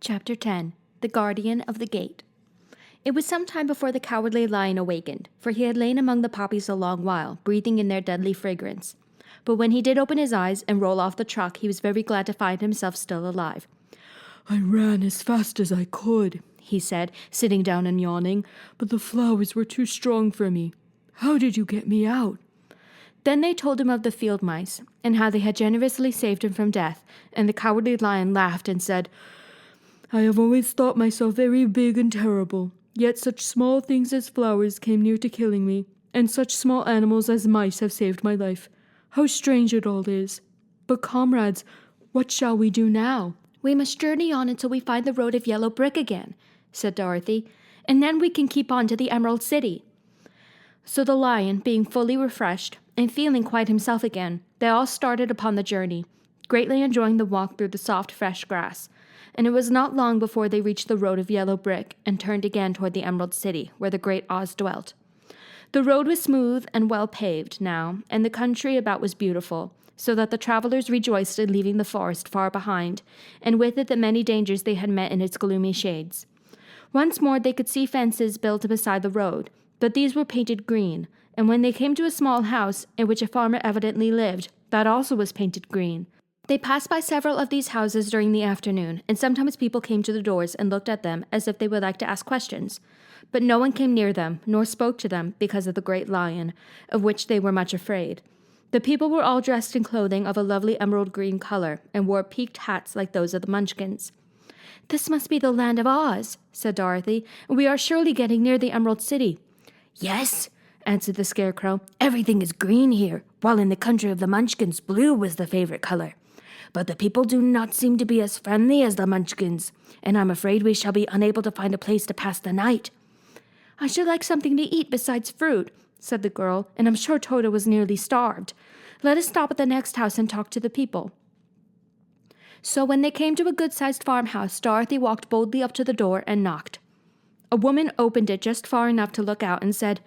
Chapter 10. The Guardian of the Gate. It was some time before the Cowardly Lion awakened, for he had lain among the poppies a long while, breathing in their deadly fragrance. But when he did open his eyes and roll off the truck, he was very glad to find himself still alive. "I ran as fast as I could," he said, sitting down and yawning, "but the flowers were too strong for me. How did you get me out?" Then they told him of the field mice, and how they had generously saved him from death, and the Cowardly Lion laughed and said, "I have always thought myself very big and terrible, yet such small things as flowers came near to killing me, and such small animals as mice have saved my life. How strange it all is. But comrades, what shall we do now?" "We must journey on until we find the road of yellow brick again," said Dorothy, "and then we can keep on to the Emerald City." So the lion, being fully refreshed, and feeling quite himself again, they all started upon the journey, greatly enjoying the walk through the soft, fresh grass. And it was not long before they reached the road of yellow brick and turned again toward the Emerald City, where the great Oz dwelt. The road was smooth and well paved now, and the country about was beautiful, so that the travelers rejoiced in leaving the forest far behind, and with it the many dangers they had met in its gloomy shades. Once more they could see fences built beside the road, but these were painted green, and when they came to a small house in which a farmer evidently lived, that also was painted green. They passed by several of these houses during the afternoon, and sometimes people came to the doors and looked at them as if they would like to ask questions. But no one came near them, nor spoke to them, because of the great lion, of which they were much afraid. The people were all dressed in clothing of a lovely emerald green color, and wore peaked hats like those of the Munchkins. "This must be the land of Oz," said Dorothy, "and we are surely getting near the Emerald City." "Yes," answered the Scarecrow. "Everything is green here, while in the country of the Munchkins, blue was the favorite color. But the people do not seem to be as friendly as the Munchkins, and I'm afraid we shall be unable to find a place to pass the night." "I should like something to eat besides fruit," said the girl, "and I'm sure Toto was nearly starved. Let us stop at the next house and talk to the people." So when they came to a good-sized farmhouse, Dorothy walked boldly up to the door and knocked. A woman opened it just far enough to look out and said,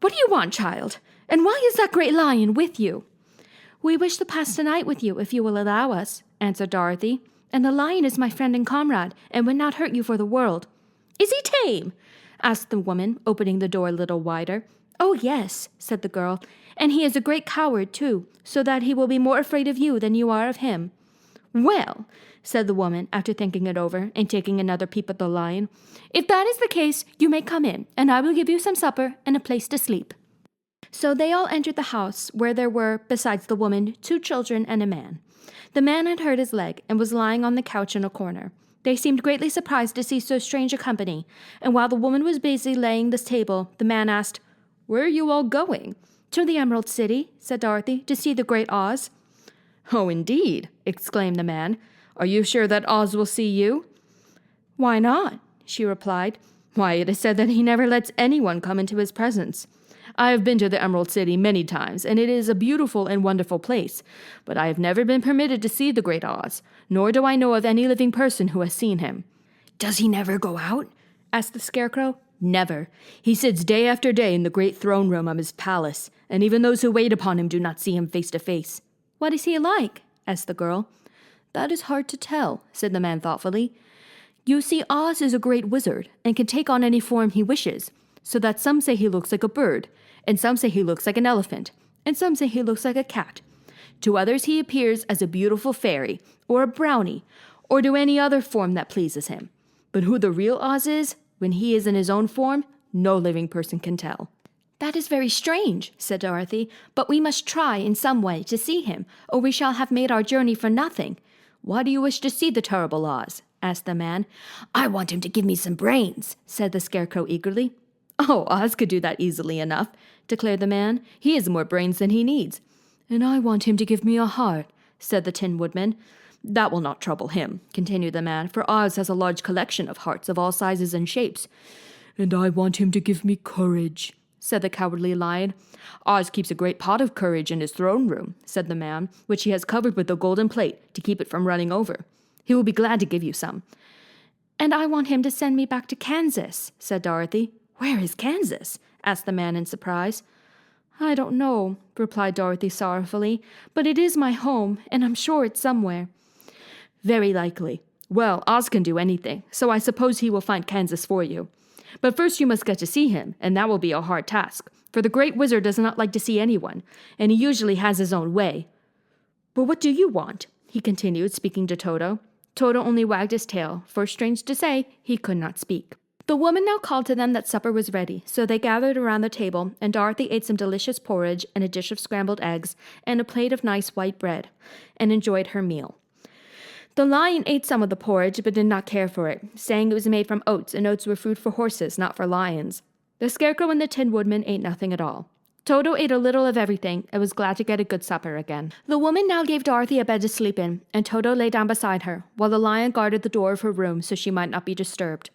"What do you want, child? And why is that great lion with you?" "We wish to pass the night with you, if you will allow us," answered Dorothy. "And the lion is my friend and comrade, and would not hurt you for the world." "Is he tame?" asked the woman, opening the door a little wider. "Oh, yes," said the girl, "and he is a great coward, too, so that he will be more afraid of you than you are of him." "Well," said the woman, after thinking it over and taking another peep at the lion, "if that is the case, you may come in, and I will give you some supper and a place to sleep." So they all entered the house, where there were, besides the woman, 2 children and a man. The man had hurt his leg and was lying on the couch in a corner. They seemed greatly surprised to see so strange a company, and while the woman was busy laying this table, the man asked, "Where are you all going?" "To the Emerald City," said Dorothy, "to see the great Oz." "Oh, indeed!" exclaimed the man. "Are you sure that Oz will see you?" "Why not?" she replied. "Why, it is said that he never lets anyone come into his presence. I have been to the Emerald City many times, and it is a beautiful and wonderful place, but I have never been permitted to see the great Oz, nor do I know of any living person who has seen him." "Does he never go out?" asked the Scarecrow. "Never. He sits day after day in the great throne room of his palace, and even those who wait upon him do not see him face to face." "What is he like?" asked the girl. "That is hard to tell," said the man thoughtfully. "You see, Oz is a great wizard, and can take on any form he wishes, so that some say he looks like a bird, and some say he looks like an elephant, and some say he looks like a cat. To others he appears as a beautiful fairy, or a brownie, or to any other form that pleases him. But who the real Oz is, when he is in his own form, no living person can tell." "That is very strange," said Dorothy, "but we must try in some way to see him, or we shall have made our journey for nothing." "Why do you wish to see the terrible Oz?" asked the man. "I want him to give me some brains," said the Scarecrow eagerly. "Oh, Oz could do that easily enough," declared the man. "He has more brains than he needs." "And I want him to give me a heart," said the Tin Woodman. "That will not trouble him," continued the man, "for Oz has a large collection of hearts of all sizes and shapes." "And I want him to give me courage," said the Cowardly Lion. "Oz keeps a great pot of courage in his throne room," said the man, "which he has covered with a golden plate to keep it from running over. He will be glad to give you some." "And I want him to send me back to Kansas," said Dorothy. "Where is Kansas?" asked the man in surprise. "I don't know," replied Dorothy sorrowfully, "but it is my home, and I'm sure it's somewhere." Very likely. Well, Oz can do anything, so I suppose he will find Kansas for you. But first you must get to see him, and that will be a hard task, for the Great Wizard does not like to see anyone, and he usually has his own way. But what do you want? He continued, speaking to Toto. Toto only wagged his tail, for strange to say, he could not speak. The woman now called to them that supper was ready, so they gathered around the table, and Dorothy ate some delicious porridge and a dish of scrambled eggs and a plate of nice white bread, and enjoyed her meal. The lion ate some of the porridge, but did not care for it, saying it was made from oats, and oats were food for horses, not for lions. The Scarecrow and the Tin Woodman ate nothing at all. Toto ate a little of everything, and was glad to get a good supper again. The woman now gave Dorothy a bed to sleep in, and Toto lay down beside her, while the lion guarded the door of her room so she might not be disturbed.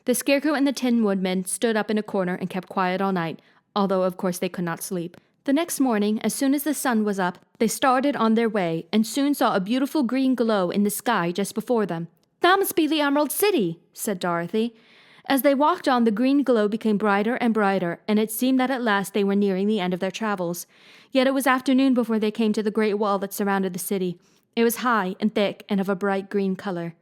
The Scarecrow and the Tin Woodman stood up in a corner and kept quiet all night, although of course they could not sleep. The next morning, as soon as the sun was up, they started on their way, and soon saw a beautiful green glow in the sky just before them. "That must be the Emerald City," said Dorothy. As they walked on, the green glow became brighter and brighter, and it seemed that at last they were nearing the end of their travels. Yet it was afternoon before they came to the great wall that surrounded the city. It was high and thick and of a bright green color.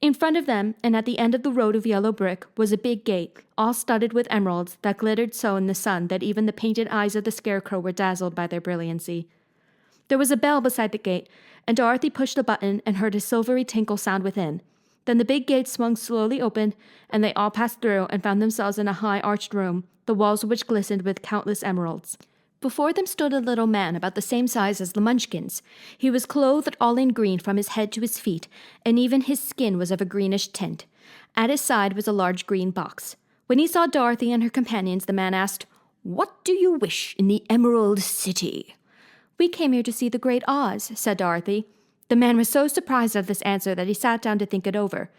In front of them, and at the end of the road of yellow brick, was a big gate, all studded with emeralds, that glittered so in the sun that even the painted eyes of the Scarecrow were dazzled by their brilliancy. There was a bell beside the gate, and Dorothy pushed a button and heard a silvery tinkle sound within. Then the big gate swung slowly open, and they all passed through and found themselves in a high arched room, the walls of which glistened with countless emeralds. Before them stood a little man about the same size as the Munchkins. He was clothed all in green from his head to his feet, and even his skin was of a greenish tint. At his side was a large green box. When he saw Dorothy and her companions, the man asked, "What do you wish in the Emerald City?" "We came here to see the Great Oz," said Dorothy. The man was so surprised at this answer that he sat down to think it over.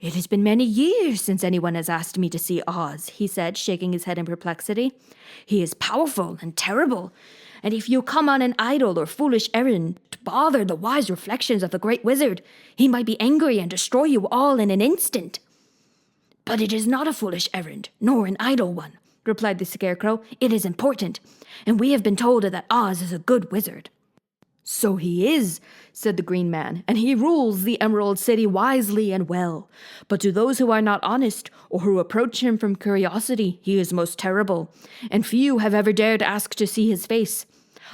"It has been many years since anyone has asked me to see Oz," he said, shaking his head in perplexity. "He is powerful and terrible, and if you come on an idle or foolish errand to bother the wise reflections of the Great Wizard, he might be angry and destroy you all in an instant." "But it is not a foolish errand, nor an idle one," replied the Scarecrow. "It is important, and we have been told that Oz is a good wizard." "So he is," said the Green Man, "and he rules the Emerald City wisely and well. But to those who are not honest, or who approach him from curiosity, he is most terrible, and few have ever dared ask to see his face.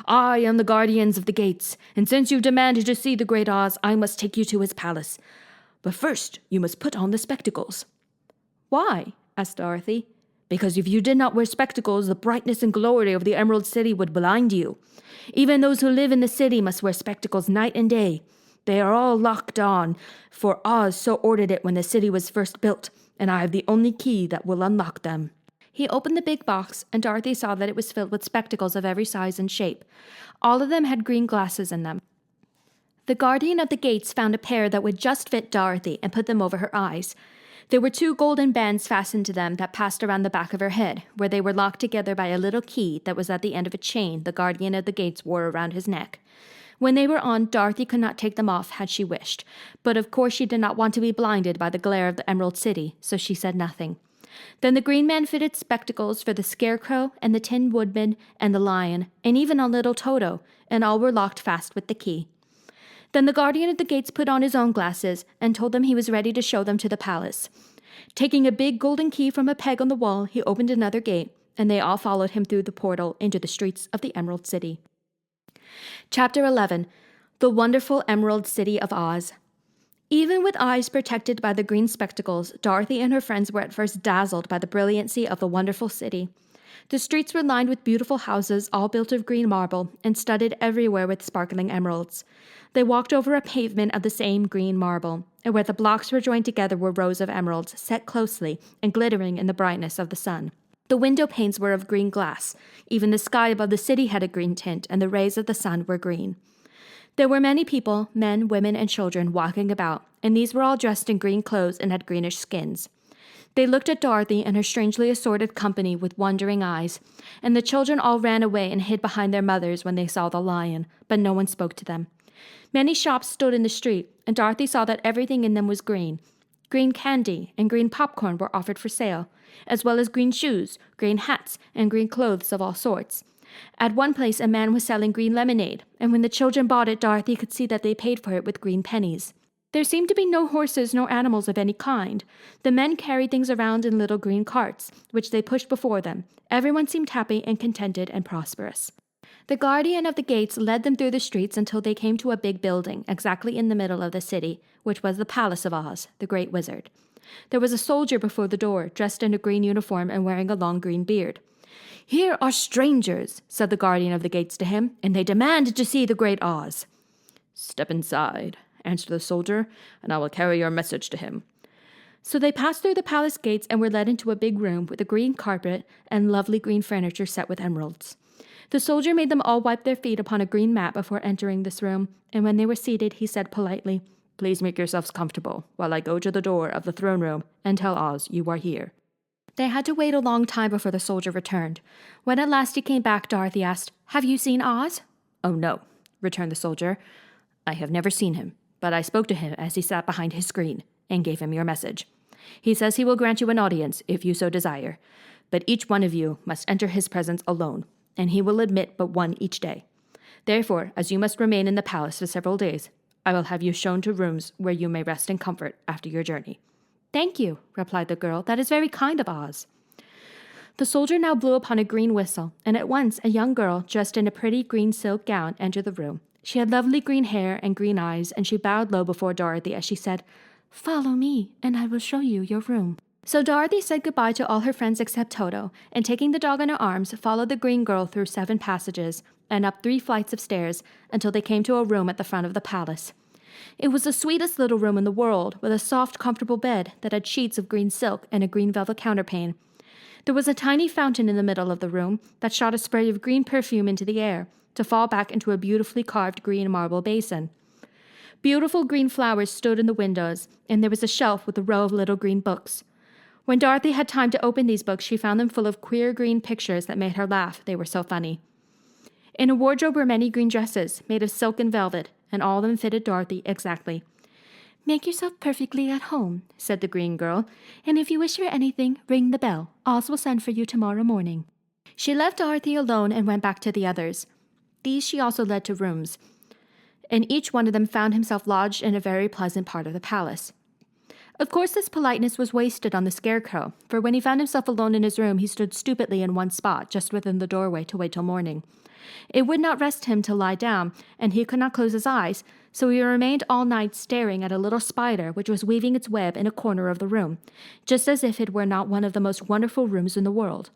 I am the guardians of the gates, and since you demanded to see the Great Oz, I must take you to his palace. But first, you must put on the spectacles." "Why?" asked Dorothy. "Because if you did not wear spectacles, the brightness and glory of the Emerald City would blind you. Even those who live in the city must wear spectacles night and day. They are all locked on, for Oz so ordered it when the city was first built, and I have the only key that will unlock them." He opened the big box, and Dorothy saw that it was filled with spectacles of every size and shape. All of them had green glasses in them. The guardian of the gates found a pair that would just fit Dorothy and put them over her eyes. There were 2 golden bands fastened to them that passed around the back of her head, where they were locked together by a little key that was at the end of a chain the guardian of the gates wore around his neck. When they were on, Dorothy could not take them off had she wished, but of course she did not want to be blinded by the glare of the Emerald City, so she said nothing. Then the Green Man fitted spectacles for the Scarecrow and the Tin Woodman and the Lion, and even on little Toto, and all were locked fast with the key. Then the guardian of the gates put on his own glasses and told them he was ready to show them to the palace. Taking a big golden key from a peg on the wall, he opened another gate, and they all followed him through the portal into the streets of the Emerald City. Chapter 11. The Wonderful Emerald City of Oz. Even with eyes protected by the green spectacles, Dorothy and her friends were at first dazzled by the brilliancy of the wonderful city. The streets were lined with beautiful houses, all built of green marble, and studded everywhere with sparkling emeralds. They walked over a pavement of the same green marble, and where the blocks were joined together were rows of emeralds, set closely and glittering in the brightness of the sun. The window panes were of green glass. Even the sky above the city had a green tint, and the rays of the sun were green. There were many people, men, women, and children, walking about, and these were all dressed in green clothes and had greenish skins. They looked at Dorothy and her strangely assorted company with wondering eyes, and the children all ran away and hid behind their mothers when they saw the lion, but no one spoke to them. Many shops stood in the street, and Dorothy saw that everything in them was green. Green candy and green popcorn were offered for sale, as well as green shoes, green hats, and green clothes of all sorts. At one place a man was selling green lemonade, and when the children bought it, Dorothy could see that they paid for it with green pennies. There seemed to be no horses nor animals of any kind. The men carried things around in little green carts, which they pushed before them. Everyone seemed happy and contented and prosperous. The guardian of the gates led them through the streets until they came to a big building exactly in the middle of the city, which was the Palace of Oz, the Great Wizard. There was a soldier before the door, dressed in a green uniform and wearing a long green beard. "Here are strangers," said the guardian of the gates to him, "and they demand to see the Great Oz." "Step inside," answered the soldier, "and I will carry your message to him." So they passed through the palace gates and were led into a big room with a green carpet and lovely green furniture set with emeralds. The soldier made them all wipe their feet upon a green mat before entering this room, and when they were seated, he said politely, "Please make yourselves comfortable while I go to the door of the throne room and tell Oz you are here." They had to wait a long time before the soldier returned. When at last he came back, Dorothy asked, "Have you seen Oz?" "Oh, no," returned the soldier. "I have never seen him, but I spoke to him as he sat behind his screen and gave him your message. He says he will grant you an audience if you so desire, but each one of you must enter his presence alone, and he will admit but one each day. Therefore, as you must remain in the palace for several days, I will have you shown to rooms where you may rest in comfort after your journey." "Thank you," replied the girl. "That is very kind of Oz." The soldier now blew upon a green whistle, and at once a young girl, dressed in a pretty green silk gown, entered the room. She had lovely green hair and green eyes, and she bowed low before Dorothy as she said, "Follow me, and I will show you your room." So Dorothy said goodbye to all her friends except Toto, and taking the dog in her arms, followed the green girl through 7 passages and up 3 flights of stairs until they came to a room at the front of the palace. It was the sweetest little room in the world, with a soft, comfortable bed that had sheets of green silk and a green velvet counterpane. There was a tiny fountain in the middle of the room that shot a spray of green perfume into the air, to fall back into a beautifully carved green marble basin. Beautiful green flowers stood in the windows, and there was a shelf with a row of little green books. When Dorothy had time to open these books, she found them full of queer green pictures that made her laugh, they were so funny. In a wardrobe were many green dresses, made of silk and velvet, and all of them fitted Dorothy exactly. "Make yourself perfectly at home," said the green girl, "and if you wish for anything, ring the bell. Oz will send for you tomorrow morning." She left Dorothy alone and went back to the others. These she also led to rooms, and each one of them found himself lodged in a very pleasant part of the palace. Of course, this politeness was wasted on the Scarecrow, for when he found himself alone in his room, he stood stupidly in one spot, just within the doorway, to wait till morning. It would not rest him to lie down, and he could not close his eyes, so he remained all night staring at a little spider which was weaving its web in a corner of the room, just as if it were not one of the most wonderful rooms in the world.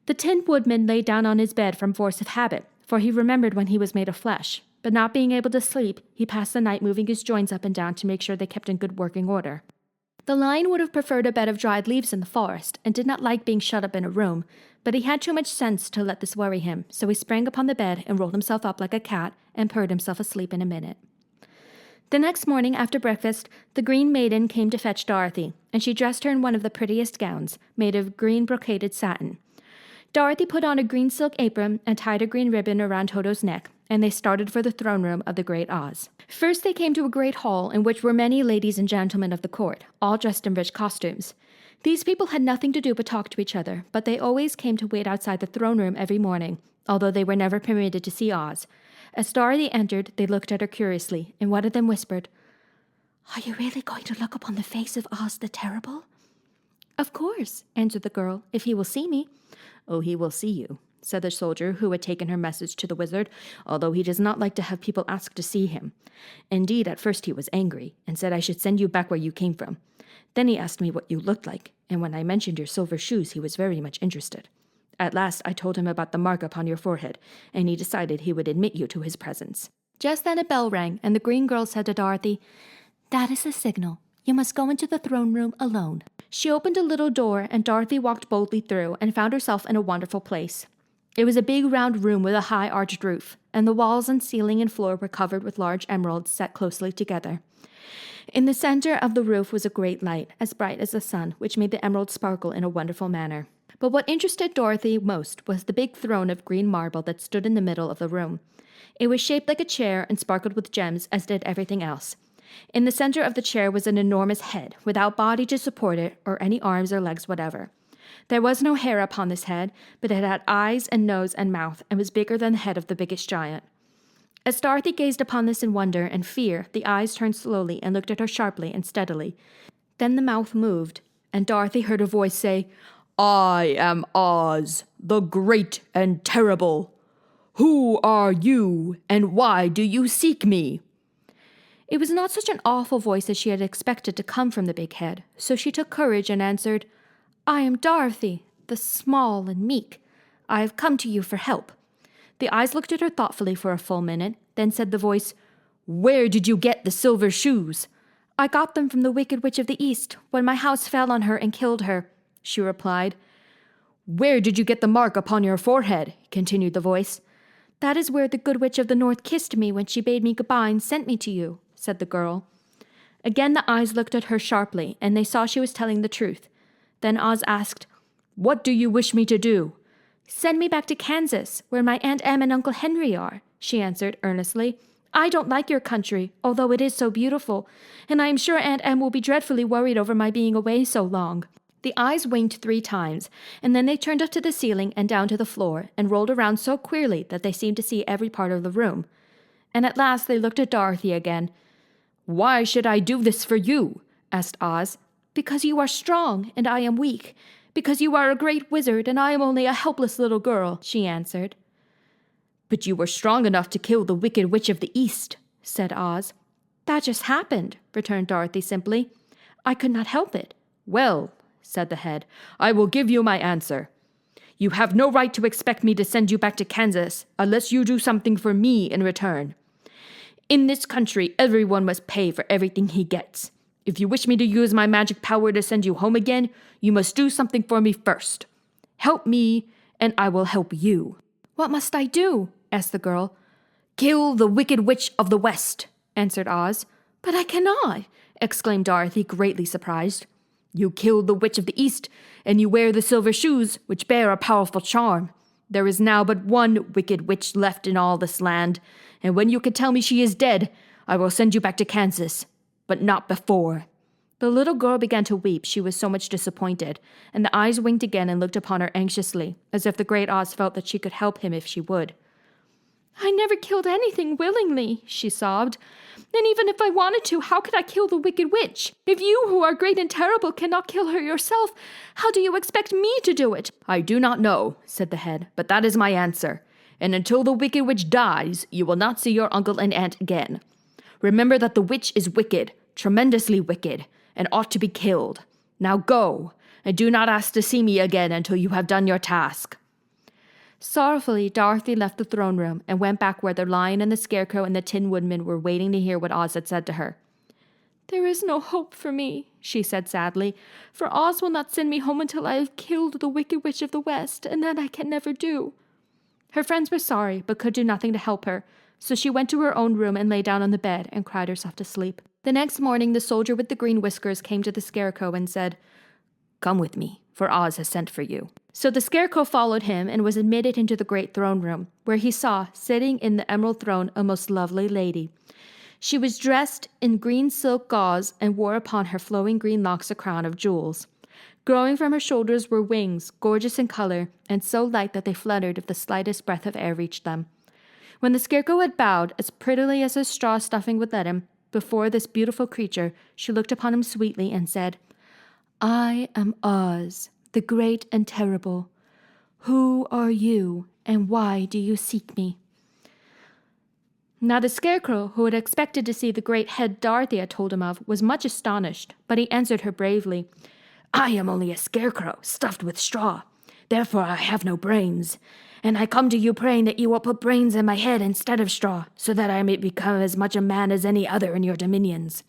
The Tin Woodman lay down on his bed from force of habit, for he remembered when he was made of flesh, but not being able to sleep, he passed the night moving his joints up and down to make sure they kept in good working order. The Lion would have preferred a bed of dried leaves in the forest, and did not like being shut up in a room, but he had too much sense to let this worry him, so he sprang upon the bed and rolled himself up like a cat and purred himself asleep in a minute. The next morning after breakfast, the Green Maiden came to fetch Dorothy, and she dressed her in one of the prettiest gowns, made of green brocaded satin. Dorothy put on a green silk apron and tied a green ribbon around Toto's neck, and they started for the throne room of the Great Oz. First they came to a great hall in which were many ladies and gentlemen of the court, all dressed in rich costumes. These people had nothing to do but talk to each other, but they always came to wait outside the throne room every morning, although they were never permitted to see Oz. As Dorothy entered, they looked at her curiously, and one of them whispered, "Are you really going to look upon the face of Oz the Terrible?" "Of course," answered the girl, "if he will see me." "Oh, he will see you," said the soldier who had taken her message to the wizard, "although he does not like to have people ask to see him. Indeed, at first he was angry, and said I should send you back where you came from. Then he asked me what you looked like, and when I mentioned your silver shoes, he was very much interested. At last I told him about the mark upon your forehead, and he decided he would admit you to his presence." Just then a bell rang, and the green girl said to Dorothy, "That is the signal. You must go into the throne room alone." She opened a little door, and Dorothy walked boldly through and found herself in a wonderful place. It was a big round room with a high arched roof, and the walls and ceiling and floor were covered with large emeralds set closely together. In the center of the roof was a great light, as bright as the sun, which made the emeralds sparkle in a wonderful manner. But what interested Dorothy most was the big throne of green marble that stood in the middle of the room. It was shaped like a chair and sparkled with gems, as did everything else. In the center of the chair was an enormous head, without body to support it or any arms or legs whatever. There was no hair upon this head, but it had eyes and nose and mouth, and was bigger than the head of the biggest giant. As Dorothy gazed upon this in wonder and fear, the eyes turned slowly and looked at her sharply and steadily. Then the mouth moved, and Dorothy heard a voice say, I am Oz, the great and terrible. Who are you, and why do you seek me? It was not such an awful voice as she had expected to come from the big head, so she took courage and answered, I am Dorothy, the small and meek. I have come to you for help. The eyes looked at her thoughtfully for a full minute, then said the voice, Where did you get the silver shoes? I got them from the Wicked Witch of the East, when my house fell on her and killed her, she replied. Where did you get the mark upon your forehead? Continued the voice. That is where the Good Witch of the North kissed me when she bade me goodbye and sent me to you, said the girl. Again the eyes looked at her sharply, and they saw she was telling the truth. Then Oz asked, What do you wish me to do? Send me back to Kansas, where my Aunt Em and Uncle Henry are, she answered earnestly. I don't like your country, although it is so beautiful, and I am sure Aunt Em will be dreadfully worried over my being away so long. The eyes winked 3 times, and then they turned up to the ceiling and down to the floor, and rolled around so queerly that they seemed to see every part of the room. And at last they looked at Dorothy again. Why should I do this for you? Asked Oz. Because you are strong, and I am weak. Because you are a great wizard, and I am only a helpless little girl, she answered. But you were strong enough to kill the Wicked Witch of the East, said Oz. That just happened, returned Dorothy simply. I could not help it. Well, said the head, I will give you my answer. You have no right to expect me to send you back to Kansas unless you do something for me in return. In this country, everyone must pay for everything he gets. If you wish me to use my magic power to send you home again, you must do something for me first. Help me, and I will help you. What must I do? Asked the girl. Kill the Wicked Witch of the West, answered Oz. But I cannot, exclaimed Dorothy, greatly surprised. You killed the Witch of the East, and you wear the silver shoes, which bear a powerful charm. There is now but one Wicked Witch left in all this land, and when you can tell me she is dead, I will send you back to Kansas. But not before. The little girl began to weep, she was so much disappointed, and the eyes winked again and looked upon her anxiously, as if the great Oz felt that she could help him if she would. I never killed anything willingly, she sobbed. And even if I wanted to, how could I kill the Wicked Witch? If you, who are great and terrible, cannot kill her yourself, how do you expect me to do it? I do not know, said the head, but that is my answer. And until the Wicked Witch dies, you will not see your uncle and aunt again. Remember that the witch is wicked, tremendously wicked, and ought to be killed. Now go, and do not ask to see me again until you have done your task. Sorrowfully, Dorothy left the throne room and went back where the Lion and the Scarecrow and the Tin Woodman were waiting to hear what Oz had said to her. There is no hope for me, she said sadly, for Oz will not send me home until I have killed the Wicked Witch of the West, and that I can never do. Her friends were sorry, but could do nothing to help her, so she went to her own room and lay down on the bed and cried herself to sleep. The next morning, the soldier with the green whiskers came to the Scarecrow and said, Come with me, for Oz has sent for you. So the Scarecrow followed him and was admitted into the great throne room, where he saw, sitting in the emerald throne, a most lovely lady. She was dressed in green silk gauze and wore upon her flowing green locks a crown of jewels. Growing from her shoulders were wings, gorgeous in color, and so light that they fluttered if the slightest breath of air reached them. When the Scarecrow had bowed, as prettily as his straw stuffing would let him, before this beautiful creature, she looked upon him sweetly and said, I am Oz, the great and terrible. Who are you, and why do you seek me? Now the Scarecrow, who had expected to see the great head Dorothy had told him of, was much astonished, but he answered her bravely, I am only a scarecrow, stuffed with straw. Therefore I have no brains. And I come to you praying that you will put brains in my head instead of straw, so that I may become as much a man as any other in your dominions.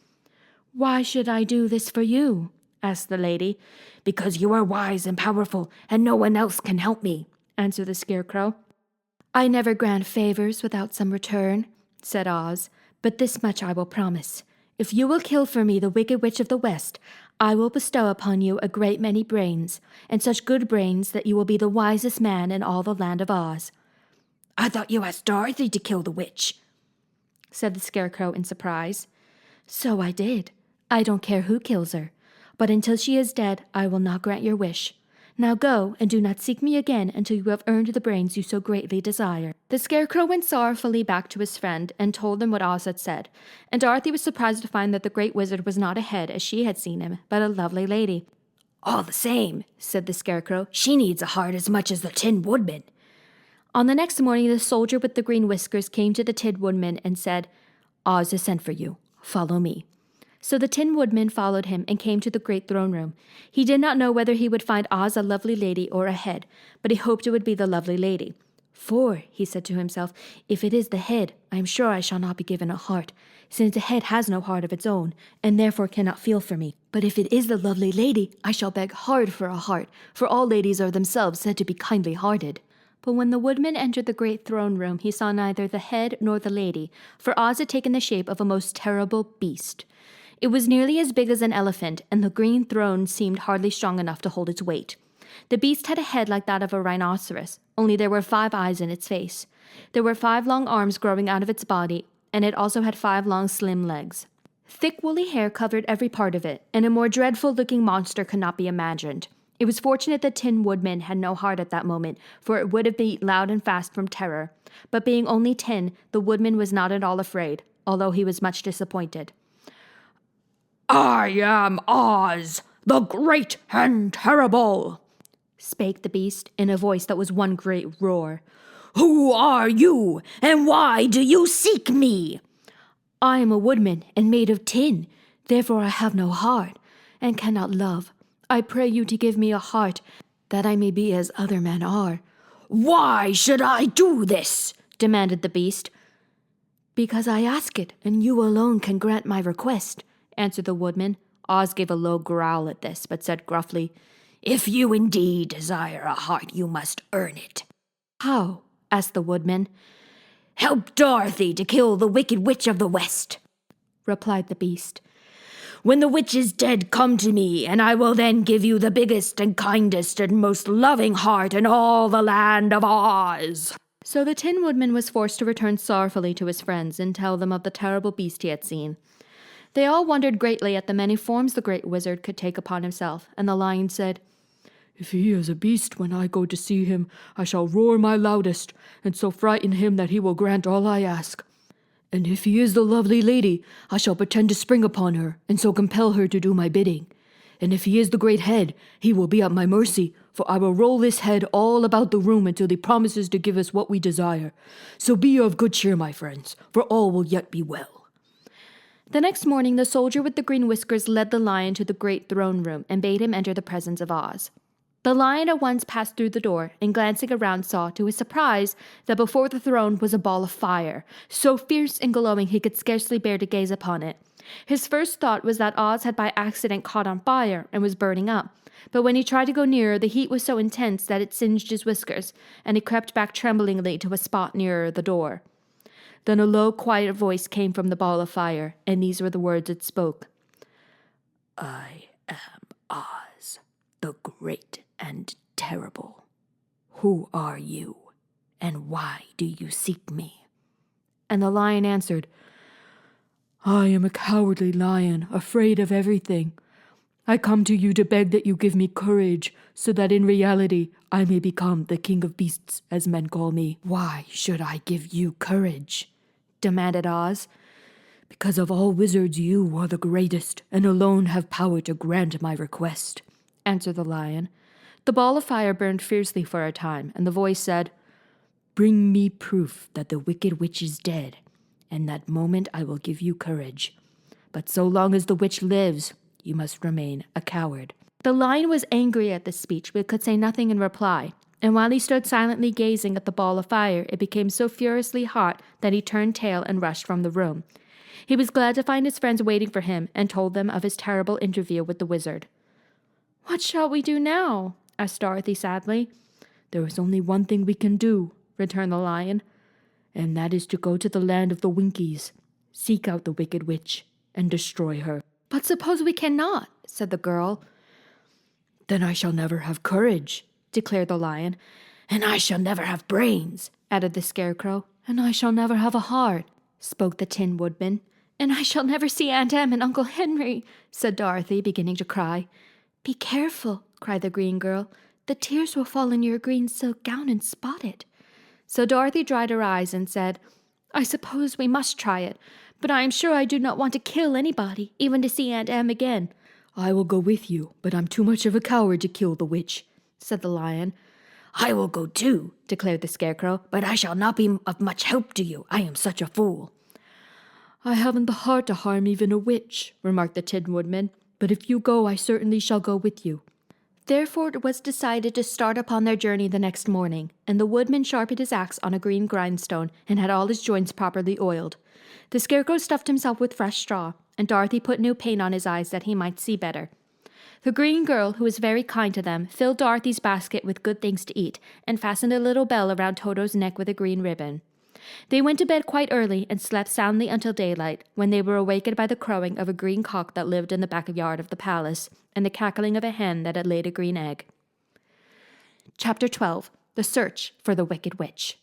Why should I do this for you? Asked the lady. Because you are wise and powerful, and no one else can help me, answered the Scarecrow. I never grant favors without some return, said Oz, but this much I will promise. If you will kill for me the Wicked Witch of the West, I will bestow upon you a great many brains, and such good brains that you will be the wisest man in all the land of Oz. I thought you asked Dorothy to kill the witch, said the Scarecrow in surprise. So I did. I don't care who kills her, but until she is dead, I will not grant your wish. Now go, and do not seek me again until you have earned the brains you so greatly desire." The Scarecrow went sorrowfully back to his friend and told him what Oz had said, and Dorothy was surprised to find that the Great Wizard was not a head as she had seen him, but a lovely lady. "All the same," said the Scarecrow, "she needs a heart as much as the Tin Woodman." On the next morning, the soldier with the green whiskers came to the Tin Woodman and said, "Oz has sent for you. Follow me." So the Tin Woodman followed him and came to the great throne room. He did not know whether he would find Oz a lovely lady or a head, but he hoped it would be the lovely lady. "For," he said to himself, "if it is the head, I am sure I shall not be given a heart, since a head has no heart of its own, and therefore cannot feel for me. But if it is the lovely lady, I shall beg hard for a heart, for all ladies are themselves said to be kindly-hearted." But when the Woodman entered the great throne room, he saw neither the head nor the lady, for Oz had taken the shape of a most terrible beast. It was nearly as big as an elephant, and the green throne seemed hardly strong enough to hold its weight. The beast had a head like that of a rhinoceros, only there were 5 eyes in its face. There were 5 long arms growing out of its body, and it also had 5 long slim legs. Thick woolly hair covered every part of it, and a more dreadful-looking monster could not be imagined. It was fortunate that Tin Woodman had no heart at that moment, for it would have beat loud and fast from terror. But being only tin, the Woodman was not at all afraid, although he was much disappointed. "I am Oz, the great and terrible," spake the beast in a voice that was one great roar. "Who are you, and why do you seek me?" "I am a woodman and made of tin, therefore I have no heart, and cannot love. I pray you to give me a heart, that I may be as other men are." "Why should I do this?" demanded the beast. "Because I ask it, and you alone can grant my request," answered the Woodman. Oz gave a low growl at this, but said gruffly, "If you indeed desire a heart, you must earn it." "How?" asked the Woodman. "Help Dorothy to kill the Wicked Witch of the West," replied the beast. "When the witch is dead, come to me, and I will then give you the biggest and kindest and most loving heart in all the land of Oz." So the Tin Woodman was forced to return sorrowfully to his friends and tell them of the terrible beast he had seen. They all wondered greatly at the many forms the Great Wizard could take upon himself, and the Lion said, "If he is a beast, when I go to see him, I shall roar my loudest, and so frighten him that he will grant all I ask. And if he is the lovely lady, I shall pretend to spring upon her, and so compel her to do my bidding. And if he is the great head, he will be at my mercy, for I will roll this head all about the room until he promises to give us what we desire. So be of good cheer, my friends, for all will yet be well." The next morning, the soldier with the green whiskers led the Lion to the great throne room and bade him enter the presence of Oz. The Lion at once passed through the door, and glancing around saw, to his surprise, that before the throne was a ball of fire, so fierce and glowing he could scarcely bear to gaze upon it. His first thought was that Oz had by accident caught on fire and was burning up, but when he tried to go nearer, the heat was so intense that it singed his whiskers, and he crept back tremblingly to a spot nearer the door. Then a low, quiet voice came from the ball of fire, and these were the words it spoke. "I am Oz, the great and terrible. Who are you, and why do you seek me?" And the Lion answered, "I am a cowardly lion, afraid of everything. I come to you to beg that you give me courage, so that in reality I may become the king of beasts, as men call me." "Why should I give you courage?" demanded Oz. "Because of all wizards you are the greatest, and alone have power to grant my request," answered the Lion. The ball of fire burned fiercely for a time, and the voice said, "Bring me proof that the wicked witch is dead, and that moment I will give you courage. But so long as the witch lives, you must remain a coward." The Lion was angry at this speech, but could say nothing in reply. And while he stood silently gazing at the ball of fire, it became so furiously hot that he turned tail and rushed from the room. He was glad to find his friends waiting for him, and told them of his terrible interview with the wizard. "What shall we do now?" asked Dorothy sadly. "There is only one thing we can do," returned the Lion, "and that is to go to the land of the Winkies, seek out the wicked witch, and destroy her." "But suppose we cannot," said the girl. "Then I shall never have courage," declared the Lion. "And I shall never have brains," added the Scarecrow. "And I shall never have a heart," spoke the Tin Woodman. "And I shall never see Aunt Em and Uncle Henry," said Dorothy, beginning to cry. "Be careful," cried the green girl. the tears will fall in your green silk gown and spot it. So Dorothy dried her eyes and said, I suppose we must try it, but I am sure I do not want to kill anybody, even to see Aunt Em again. I will go with you, but I'm too much of a coward to kill the witch, said the Lion. I will go too, declared the Scarecrow, but I shall not be of much help to you. I am such a fool. I haven't the heart to harm even a witch, remarked the Tin Woodman, but if you go, I certainly shall go with you. Therefore it was decided to start upon their journey the next morning, and the woodman sharpened his axe on a green grindstone and had all his joints properly oiled. The Scarecrow stuffed himself with fresh straw, and Dorothy put new paint on his eyes that he might see better. The green girl, who was very kind to them, filled Dorothy's basket with good things to eat, and fastened a little bell around Toto's neck with a green ribbon. They went to bed quite early and slept soundly until daylight, when they were awakened by the crowing of a green cock that lived in the backyard of the palace, and the cackling of a hen that had laid a green egg. Chapter 12. The Search for the Wicked Witch.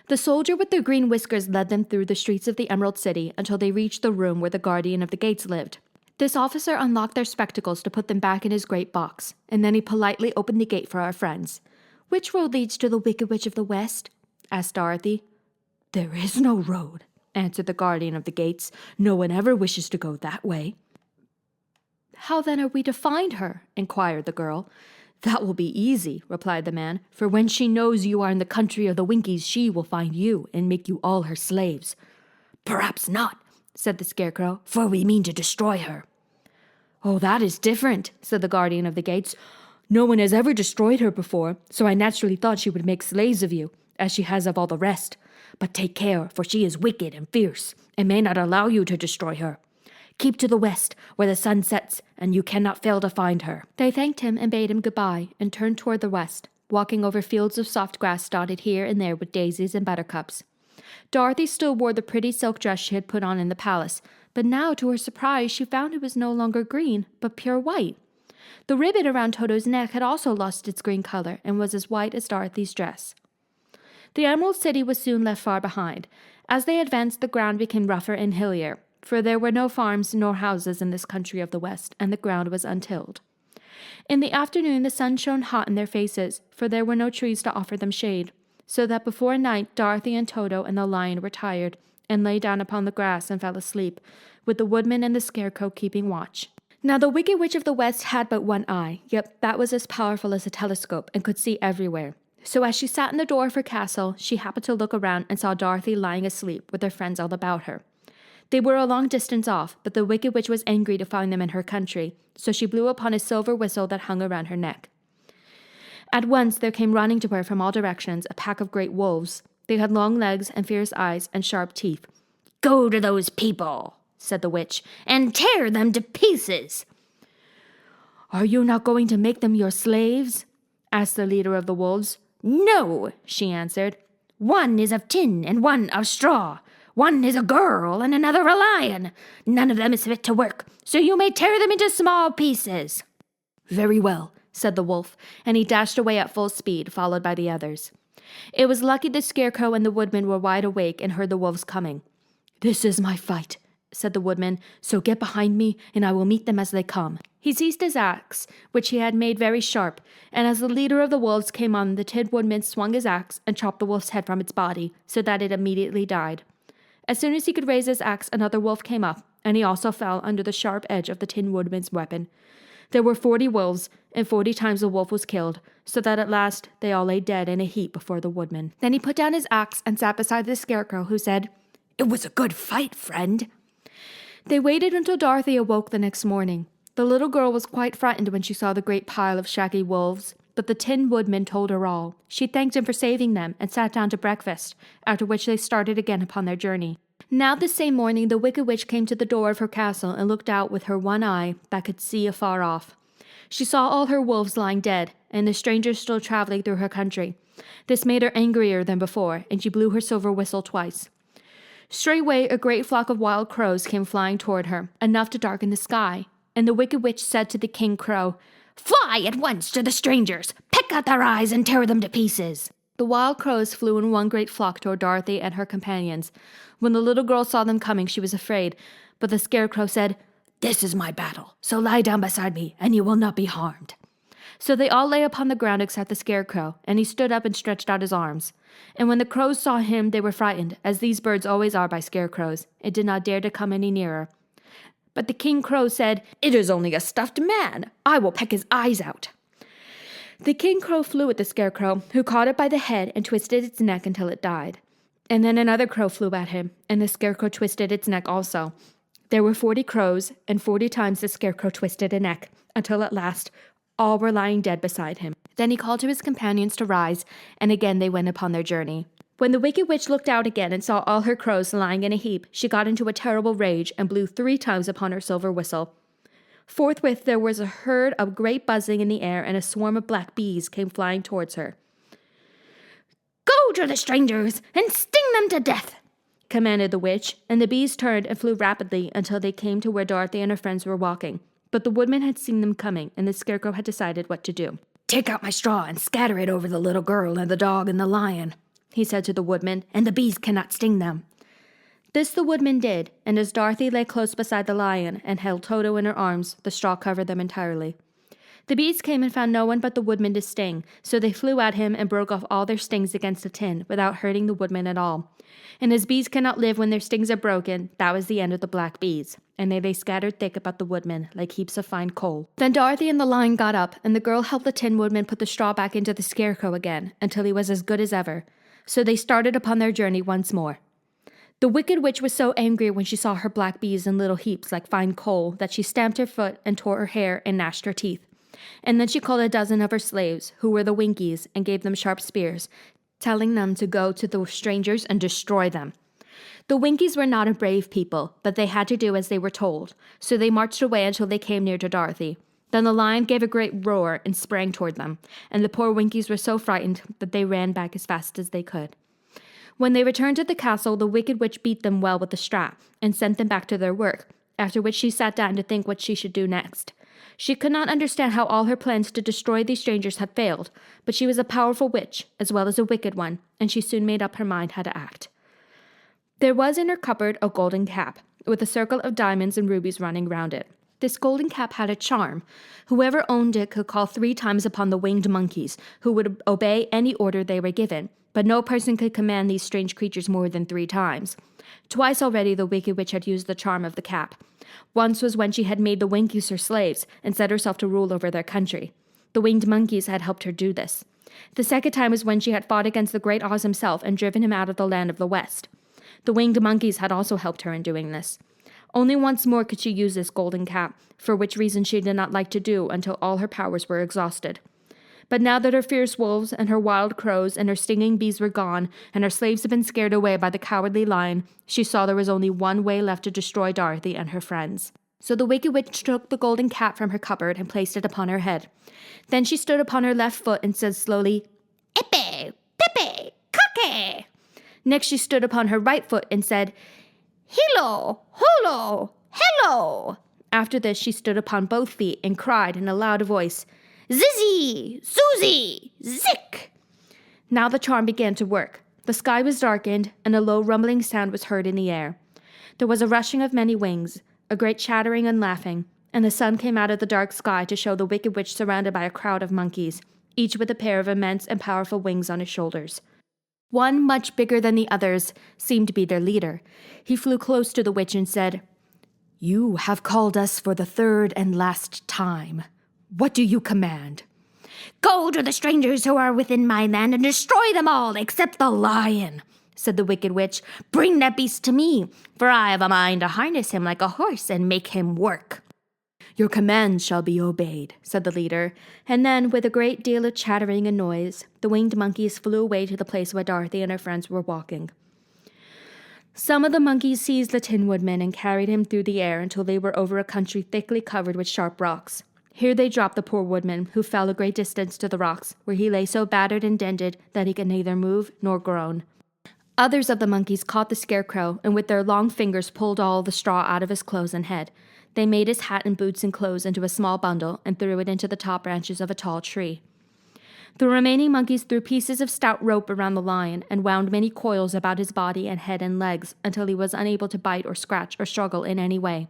The soldier with the green whiskers led them through the streets of the Emerald City until they reached the room where the guardian of the gates lived. This officer unlocked their spectacles to put them back in his great box, and then he politely opened the gate for our friends. Which road leads to the Wicked Witch of the West? Asked Dorothy. There is no road, answered the guardian of the gates. No one ever wishes to go that way. How then are we to find her? Inquired the girl. That will be easy, replied the man, for when she knows you are in the country of the Winkies, she will find you and make you all her slaves. Perhaps not, said the Scarecrow, for we mean to destroy her. Oh, that is different, said the guardian of the gates. No one has ever destroyed her before, so I naturally thought she would make slaves of you, as she has of all the rest. But take care, for she is wicked and fierce, and may not allow you to destroy her. Keep to the west, where the sun sets, and you cannot fail to find her. They thanked him and bade him goodbye, and turned toward the west, walking over fields of soft grass dotted here and there with daisies and buttercups. Dorothy still wore the pretty silk dress she had put on in the palace, but now, to her surprise, she found it was no longer green, but pure white. The ribbon around Toto's neck had also lost its green color, and was as white as Dorothy's dress. The Emerald City was soon left far behind. As they advanced, the ground became rougher and hillier, for there were no farms nor houses in this country of the West, and the ground was untilled. In the afternoon the sun shone hot in their faces, for there were no trees to offer them shade, so that before night Dorothy and Toto and the Lion were tired, and lay down upon the grass and fell asleep, with the Woodman and the Scarecrow keeping watch. Now the Wicked Witch of the West had but one eye, yet that was as powerful as a telescope, and could see everywhere. So as she sat in the door of her castle, she happened to look around and saw Dorothy lying asleep with her friends all about her. They were a long distance off, but the Wicked Witch was angry to find them in her country, so she blew upon a silver whistle that hung around her neck. At once there came running to her from all directions a pack of great wolves. They had long legs and fierce eyes and sharp teeth. Go to those people, said the witch, and tear them to pieces. Are you not going to make them your slaves? Asked the leader of the wolves. No, she answered. One is of tin and one of straw. One is a girl and another a lion. None of them is fit to work, so you may tear them into small pieces. Very well, said the wolf, and he dashed away at full speed, followed by the others. It was lucky the Scarecrow and the Woodman were wide awake and heard the wolves coming. This is my fight, said the Woodman, so get behind me, and I will meet them as they come. He seized his axe, which he had made very sharp, and as the leader of the wolves came on, the Tin Woodman swung his axe and chopped the wolf's head from its body, so that it immediately died. As soon as he could raise his axe, another wolf came up, and he also fell under the sharp edge of the Tin Woodman's weapon. There were 40 wolves, and 40 times the wolf was killed, so that at last they all lay dead in a heap before the Woodman. Then he put down his axe and sat beside the Scarecrow, who said, It was a good fight, friend. They waited until Dorothy awoke the next morning. The little girl was quite frightened when she saw the great pile of shaggy wolves, but the Tin Woodman told her all. She thanked him for saving them and sat down to breakfast, after which they started again upon their journey. Now the same morning the Wicked Witch came to the door of her castle and looked out with her one eye that could see afar off. She saw all her wolves lying dead, and the strangers still traveling through her country. This made her angrier than before, and she blew her silver whistle twice. Straightway a great flock of wild crows came flying toward her, enough to darken the sky, and the Wicked Witch said to the King Crow, Fly at once to the strangers, pick out their eyes and tear them to pieces. The wild crows flew in one great flock toward Dorothy and her companions. When the little girl saw them coming, she was afraid, but the Scarecrow said, This is my battle, so lie down beside me, and you will not be harmed. So they all lay upon the ground except the Scarecrow, and he stood up and stretched out his arms. And when the crows saw him, they were frightened, as these birds always are by scarecrows, and did not dare to come any nearer. But the King Crow said, "It is only a stuffed man. I will peck his eyes out." The King Crow flew at the Scarecrow, who caught it by the head and twisted its neck until it died. And then another crow flew at him, and the Scarecrow twisted its neck also. There were 40 crows, and 40 times the Scarecrow twisted a neck, until at last all were lying dead beside him. Then he called to his companions to rise, and again they went upon their journey. When the Wicked Witch looked out again and saw all her crows lying in a heap, she got into a terrible rage and blew 3 times upon her silver whistle. Forthwith there was a herd of great buzzing in the air, and a swarm of black bees came flying towards her. "Go to the strangers and sting them to death," commanded the witch, and the bees turned and flew rapidly until they came to where Dorothy and her friends were walking. But the woodman had seen them coming, and the Scarecrow had decided what to do. "Take out my straw and scatter it over the little girl and the dog and the lion," he said to the woodman, "and the bees cannot sting them." This the woodman did, and as Dorothy lay close beside the lion and held Toto in her arms, the straw covered them entirely. The bees came and found no one but the woodman to sting, so they flew at him and broke off all their stings against the tin, without hurting the woodman at all. And as bees cannot live when their stings are broken, that was the end of the black bees, and they lay scattered thick about the woodman, like heaps of fine coal. Then Dorothy and the lion got up, and the girl helped the Tin Woodman put the straw back into the Scarecrow again, until he was as good as ever. So they started upon their journey once more. The Wicked Witch was so angry when she saw her black bees in little heaps like fine coal that she stamped her foot and tore her hair and gnashed her teeth. And then she called a dozen of her slaves, who were the Winkies, and gave them sharp spears, telling them to go to the strangers and destroy them. The Winkies were not a brave people, but they had to do as they were told, so they marched away until they came near to Dorothy. Then the lion gave a great roar and sprang toward them, and the poor Winkies were so frightened that they ran back as fast as they could. When they returned to the castle, the Wicked Witch beat them well with the strap, and sent them back to their work, after which she sat down to think what she should do next. She could not understand how all her plans to destroy these strangers had failed, but she was a powerful witch, as well as a wicked one, and she soon made up her mind how to act. There was in her cupboard a golden cap, with a circle of diamonds and rubies running round it. This golden cap had a charm. Whoever owned it could call 3 times upon the winged monkeys, who would obey any order they were given, but no person could command these strange creatures more than 3 times. Twice already the Wicked Witch had used the charm of the cap. Once was when she had made the Winkies her slaves and set herself to rule over their country. The winged monkeys had helped her do this. The second time was when she had fought against the great Oz himself and driven him out of the land of the West. The winged monkeys had also helped her in doing this. Only once more could she use this golden cap, for which reason she did not like to do until all her powers were exhausted. But now that her fierce wolves and her wild crows and her stinging bees were gone, and her slaves had been scared away by the cowardly lion, she saw there was only one way left to destroy Dorothy and her friends. So the Wicked Witch took the golden cap from her cupboard and placed it upon her head. Then she stood upon her left foot and said slowly, "Epe, pepe, kake." Next she stood upon her right foot and said, "Hilo, holo, hello." After this she stood upon both feet and cried in a loud voice, "Zizzy, Susie, Zick!" Now the charm began to work. The sky was darkened, and a low rumbling sound was heard in the air. There was a rushing of many wings, a great chattering and laughing, and the sun came out of the dark sky to show the Wicked Witch surrounded by a crowd of monkeys, each with a pair of immense and powerful wings on his shoulders. One, much bigger than the others, seemed to be their leader. He flew close to the witch and said, "You have called us for the 3rd and last time. What do you command?" "Go to the strangers who are within my land and destroy them all except the lion," said the Wicked Witch. "Bring that beast to me, for I have a mind to harness him like a horse and make him work." "Your commands shall be obeyed," said the leader, and then, with a great deal of chattering and noise, the winged monkeys flew away to the place where Dorothy and her friends were walking. Some of the monkeys seized the Tin Woodman and carried him through the air until they were over a country thickly covered with sharp rocks. Here they dropped the poor woodman, who fell a great distance to the rocks, where he lay so battered and dented that he could neither move nor groan. Others of the monkeys caught the Scarecrow, and with their long fingers pulled all the straw out of his clothes and head. They made his hat and boots and clothes into a small bundle and threw it into the top branches of a tall tree. The remaining monkeys threw pieces of stout rope around the lion and wound many coils about his body and head and legs until he was unable to bite or scratch or struggle in any way.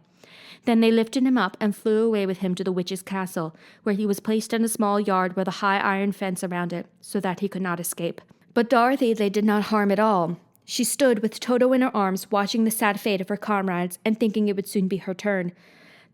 Then they lifted him up and flew away with him to the witch's castle, where he was placed in a small yard with a high iron fence around it, so that he could not escape. But Dorothy they did not harm at all. She stood with Toto in her arms, watching the sad fate of her comrades and thinking it would soon be her turn.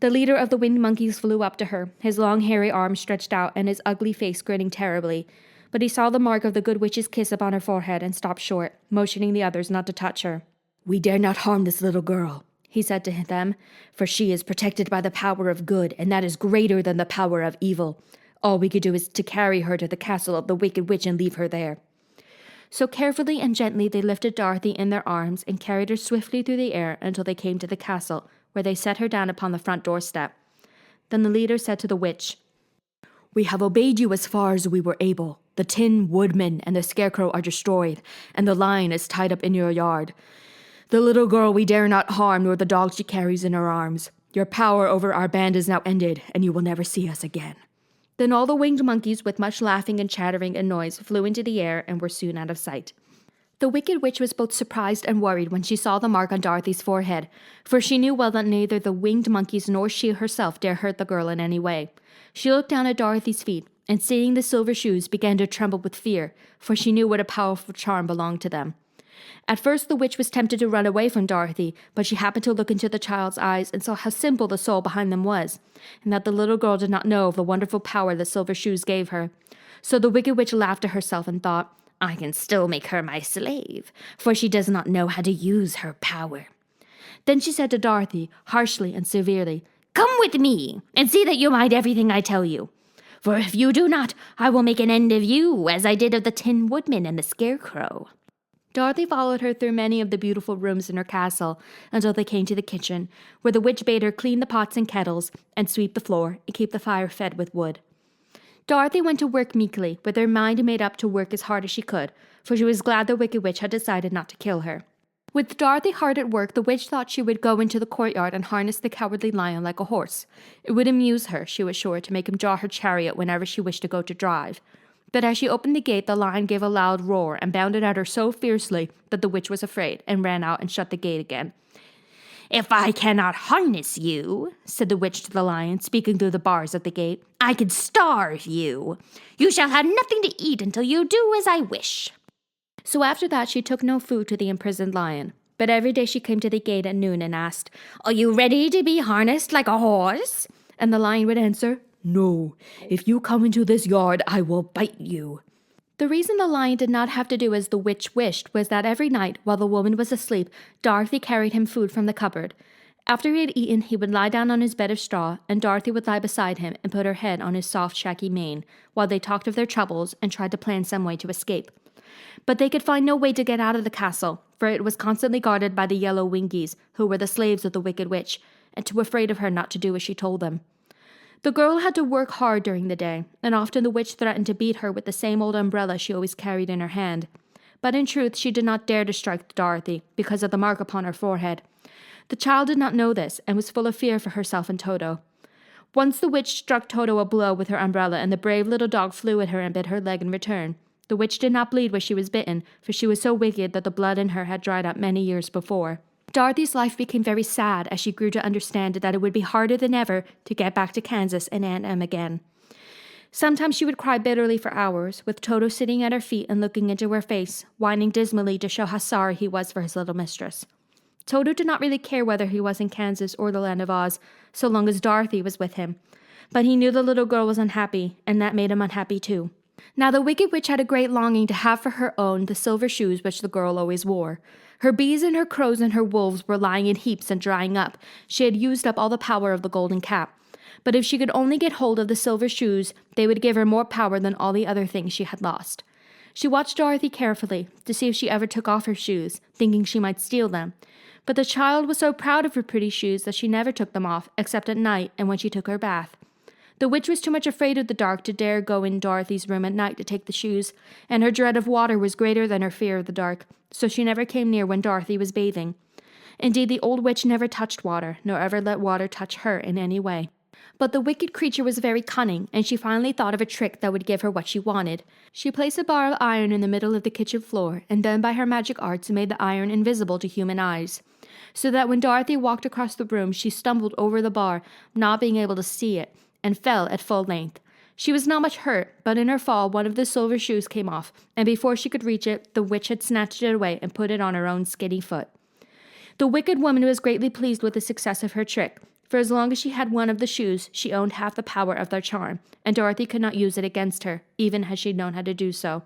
The leader of the winged monkeys flew up to her, his long hairy arms stretched out and his ugly face grinning terribly. But he saw the mark of the good witch's kiss upon her forehead and stopped short, motioning the others not to touch her. "We dare not harm this little girl," he said to them, "for she is protected by the power of good, and that is greater than the power of evil. All we could do is to carry her to the castle of the wicked witch and leave her there." So carefully and gently they lifted Dorothy in their arms and carried her swiftly through the air until they came to the castle, where they set her down upon the front doorstep. Then the leader said to the witch, "We have obeyed you as far as we were able. The Tin Woodman and the Scarecrow are destroyed, and the lion is tied up in your yard. The little girl we dare not harm, nor the dog she carries in her arms. Your power over our band is now ended, and you will never see us again." Then all the winged monkeys, with much laughing and chattering and noise, flew into the air and were soon out of sight. The wicked witch was both surprised and worried when she saw the mark on Dorothy's forehead, for she knew well that neither the winged monkeys nor she herself dare hurt the girl in any way. She looked down at Dorothy's feet, and seeing the silver shoes, began to tremble with fear, for she knew what a powerful charm belonged to them. At first the witch was tempted to run away from Dorothy, but she happened to look into the child's eyes and saw how simple the soul behind them was, and that the little girl did not know of the wonderful power the silver shoes gave her. So the wicked witch laughed to herself and thought, "I can still make her my slave, for she does not know how to use her power." Then she said to Dorothy, harshly and severely, "Come with me, and see that you mind everything I tell you. For if you do not, I will make an end of you, as I did of the Tin Woodman and the Scarecrow." Dorothy followed her through many of the beautiful rooms in her castle until they came to the kitchen, where the witch bade her clean the pots and kettles and sweep the floor and keep the fire fed with wood. Dorothy went to work meekly, with her mind made up to work as hard as she could, for she was glad the wicked witch had decided not to kill her. With Dorothy hard at work, the witch thought she would go into the courtyard and harness the cowardly lion like a horse. It would amuse her, she was sure, to make him draw her chariot whenever she wished to go to drive. But as she opened the gate, the lion gave a loud roar and bounded at her so fiercely that the witch was afraid and ran out and shut the gate again. "If I cannot harness you," said the witch to the lion, speaking through the bars of the gate, "I could starve you. You shall have nothing to eat until you do as I wish." So after that she took no food to the imprisoned lion. But every day she came to the gate at noon and asked, "Are you ready to be harnessed like a horse?" And the lion would answer, "No. If you come into this yard, I will bite you." The reason the lion did not have to do as the witch wished was that every night, while the woman was asleep, Dorothy carried him food from the cupboard. After he had eaten, he would lie down on his bed of straw, and Dorothy would lie beside him and put her head on his soft, shaggy mane, while they talked of their troubles and tried to plan some way to escape. But they could find no way to get out of the castle, for it was constantly guarded by the yellow wingies, who were the slaves of the wicked witch, and too afraid of her not to do as she told them. The girl had to work hard during the day, and often the witch threatened to beat her with the same old umbrella she always carried in her hand. But in truth, she did not dare to strike Dorothy, because of the mark upon her forehead. The child did not know this, and was full of fear for herself and Toto. Once the witch struck Toto a blow with her umbrella, and the brave little dog flew at her and bit her leg in return. The witch did not bleed where she was bitten, for she was so wicked that the blood in her had dried up many years before. Dorothy's life became very sad as she grew to understand that it would be harder than ever to get back to Kansas and Aunt Em again. Sometimes she would cry bitterly for hours, with Toto sitting at her feet and looking into her face, whining dismally to show how sorry he was for his little mistress. Toto did not really care whether he was in Kansas or the Land of Oz, so long as Dorothy was with him. But he knew the little girl was unhappy, and that made him unhappy too. Now the wicked witch had a great longing to have for her own the silver shoes which the girl always wore. Her bees and her crows and her wolves were lying in heaps and drying up. She had used up all the power of the golden cap. But if she could only get hold of the silver shoes, they would give her more power than all the other things she had lost. She watched Dorothy carefully to see if she ever took off her shoes, thinking she might steal them. But the child was so proud of her pretty shoes that she never took them off, except at night and when she took her bath. The witch was too much afraid of the dark to dare go in Dorothy's room at night to take the shoes, and her dread of water was greater than her fear of the dark, so she never came near when Dorothy was bathing. Indeed, the old witch never touched water, nor ever let water touch her in any way. But the wicked creature was very cunning, and she finally thought of a trick that would give her what she wanted. She placed a bar of iron in the middle of the kitchen floor, and then by her magic arts made the iron invisible to human eyes. so that when Dorothy walked across the room, she stumbled over the bar, not being able to see it, and fell at full length. She was not much hurt, but in her fall, one of the silver shoes came off, and before she could reach it, the witch had snatched it away and put it on her own skinny foot. The wicked woman was greatly pleased with the success of her trick, for as long as she had one of the shoes, she owned half the power of their charm, and Dorothy could not use it against her, even had she known how to do so.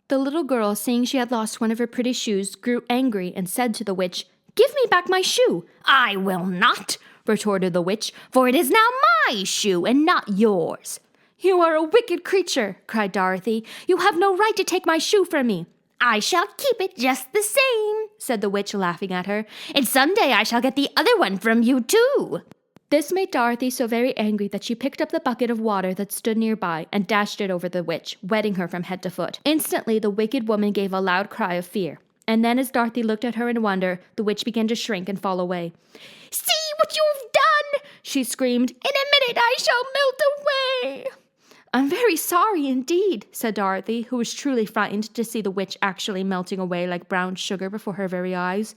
The little girl, seeing she had lost one of her pretty shoes, grew angry and said to the witch, "Give me back my shoe." "I will not," retorted the witch, "for it is now my shoe and not yours." "You are a wicked creature," cried Dorothy. "You have no right to take my shoe from me." "I shall keep it just the same," said the witch, laughing at her, "and someday I shall get the other one from you too." This made Dorothy so very angry that she picked up the bucket of water that stood nearby and dashed it over the witch, wetting her from head to foot. Instantly, the wicked woman gave a loud cry of fear, and then as Dorothy looked at her in wonder, the witch began to shrink and fall away. "See what you've done!" she screamed. "In a minute I shall melt away." "I'm very sorry indeed," said Dorothy, who was truly frightened to see the witch actually melting away like brown sugar before her very eyes.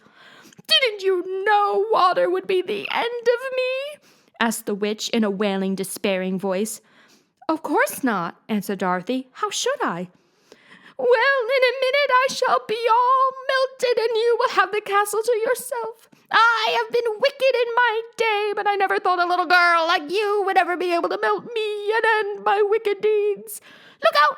"Didn't you know water would be the end of me?" asked the witch in a wailing, despairing voice. "Of course not," answered Dorothy. "How should I?" "Well, in a minute I shall be all melted, and you will have the castle to yourself. I have been wicked in my day, but I never thought a little girl like you would ever be able to melt me and end my wicked deeds. Look out!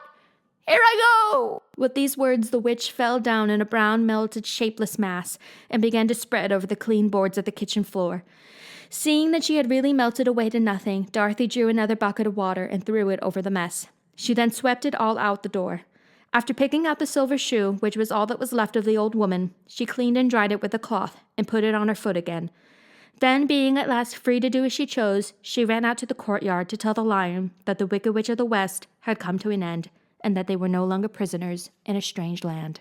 Here I go!" With these words, the witch fell down in a brown, melted, shapeless mass and began to spread over the clean boards of the kitchen floor. Seeing that she had really melted away to nothing, Dorothy drew another bucket of water and threw it over the mess. She then swept it all out the door. After picking out the silver shoe, which was all that was left of the old woman, she cleaned and dried it with a cloth and put it on her foot again. Then, being at last free to do as she chose, she ran out to the courtyard to tell the lion that the Wicked Witch of the West had come to an end, and that they were no longer prisoners in a strange land.